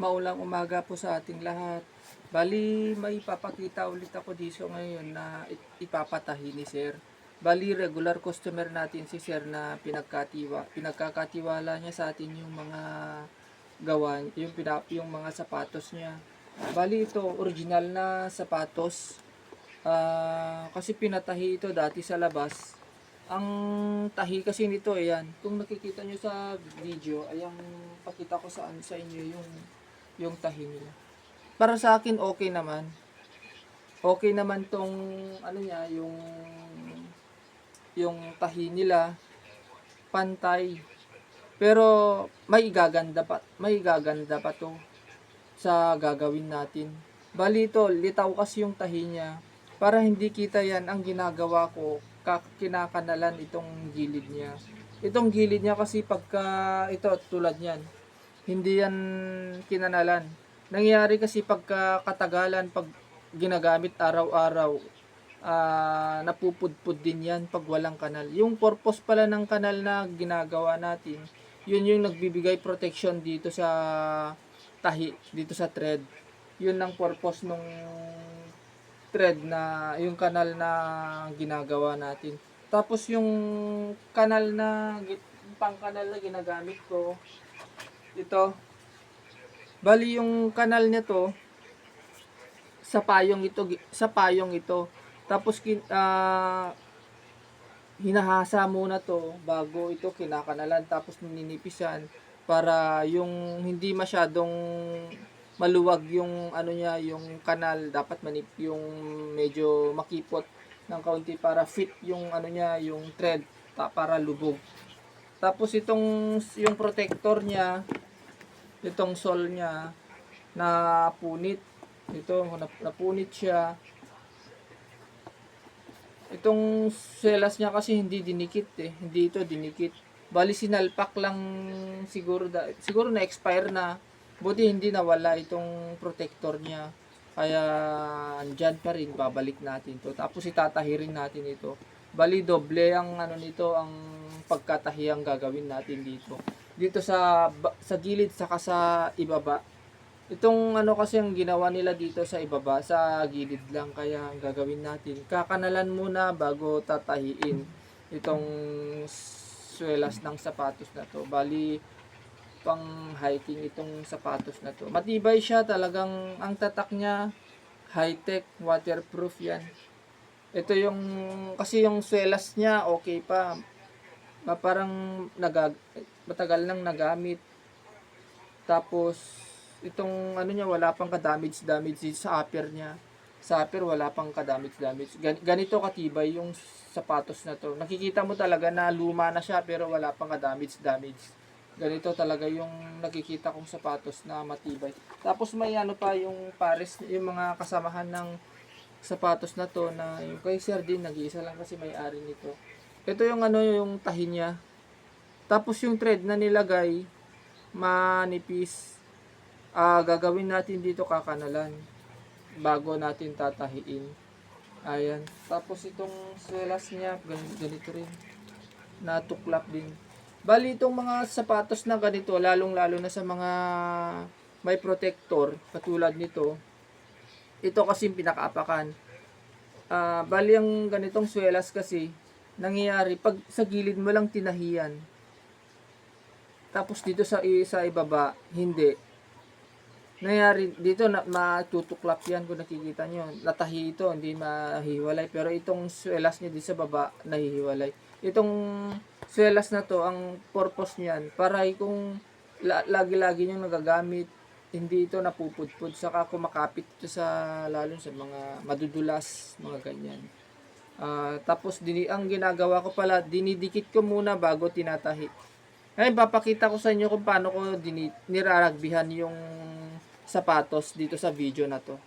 Maulang umaga po sa ating lahat. Bali, may ipapakita ulit ako dito ngayon na ipapatahi ni Sir. Bali, regular customer natin si Sir na pinagkakatiwala niya sa atin yung mga gawan, yung mga sapatos niya. Bali, ito, original na sapatos. Kasi pinatahi ito dati sa labas. Ang tahi kasi nito, ayan. Kung nakikita nyo sa video, ayang pakita ko sa inyo yung tahi nila. Para sa akin okay naman. Okay naman tong ano niya, yung tahi nila pantay. Pero may gaganda pa to sa gagawin natin. Bali ito, litaw kasi yung tahi niya. Para hindi kita yan, ang ginagawa ko, kinakanalan itong gilid niya. Itong gilid niya kasi pagka ito tulad niyan, hindi yan kinanalan. Nangyayari kasi pagka katagalan, pag ginagamit araw-araw, napupudpud din yan pag walang kanal. Yung purpose pala ng kanal na ginagawa natin, yun yung nagbibigay protection dito sa tahi, dito sa thread. Yun ang purpose nung thread na, yung kanal na ginagawa natin. Tapos yung kanal na, pang-kanal na ginagamit ko, ito, bali yung kanal nito sa payong ito. Tapos hinahasa muna to bago ito kinakanalan, tapos nininipisan para yung hindi masyadong maluwag yung ano niya, yung kanal, dapat yung medyo makipot ng kaunti para fit yung ano niya, yung thread para lubog. Tapos yung protector niya, itong sole niya na punit. Ito, napunit siya. Itong selas niya kasi hindi dinikit eh. Hindi ito dinikit. Bali sinalpak lang siguro na expire na. Buti hindi nawala itong protector niya. Kaya andyan pa rin, babalik natin to. Tapos itatahirin natin ito. Bali doble ang ano nito, ang pagkatahi ang gagawin natin dito. Dito sa gilid saka sa ibaba. Itong ano kasi ang ginawa nila dito sa ibaba, sa gilid lang, kaya ang gagawin natin, kakanalan muna bago tatahiin itong swelas ng sapatos na to. Bali, pang hiking itong sapatos na to. Matibay siya talagang, ang tatak niya, high-tech, waterproof yan. Ito kasi yung swelas niya, okay pa. Parang matagal nang nagamit. Tapos, itong ano niya, wala pang ka-damage sa upper niya. Sa upper wala pang ka-damage. Ganito katibay yung sapatos na to. Nakikita mo talaga na luma na siya pero wala pang ka-damage. Ganito talaga yung nakikita kong sapatos na matibay. Tapos may ano pa yung pares, yung mga kasamahan ng sapatos na to na yung kay Sir din, nag-iisa lang kasi may-ari nito. Ito yung ano, yung tahi niya. Tapos yung thread na nilagay, manipis. Gagawin natin dito kakanalan bago natin tatahiin. Ayan. Tapos itong swelas niya, ganito rin. Natuklap din. Bali itong mga sapatos na ganito, lalong-lalo na sa mga may protector, katulad nito. Ito kasi pinakaapakan. Bali ang ganitong swelas kasi, nangyayari, pag sa gilid mo lang tinahiyan. Tapos dito sa ibaba, hindi. Nangyari dito na matutuklap yan kung nakikita nyo. Natahi ito, hindi mahihiwalay. Pero itong swelas niya dito sa baba, nahihiwalay. Itong swelas na to, ang purpose niyan, para kung lagi-lagi nyo nagagamit, hindi ito napupudpud. Saka kumakapit ito lalo sa mga madudulas, mga ganyan. Tapos ang ginagawa ko pala, dinidikit ko muna bago tinatahi. Ngayon, papakita ko sa inyo kung paano ko niraragbihan yung sapatos dito sa video na to.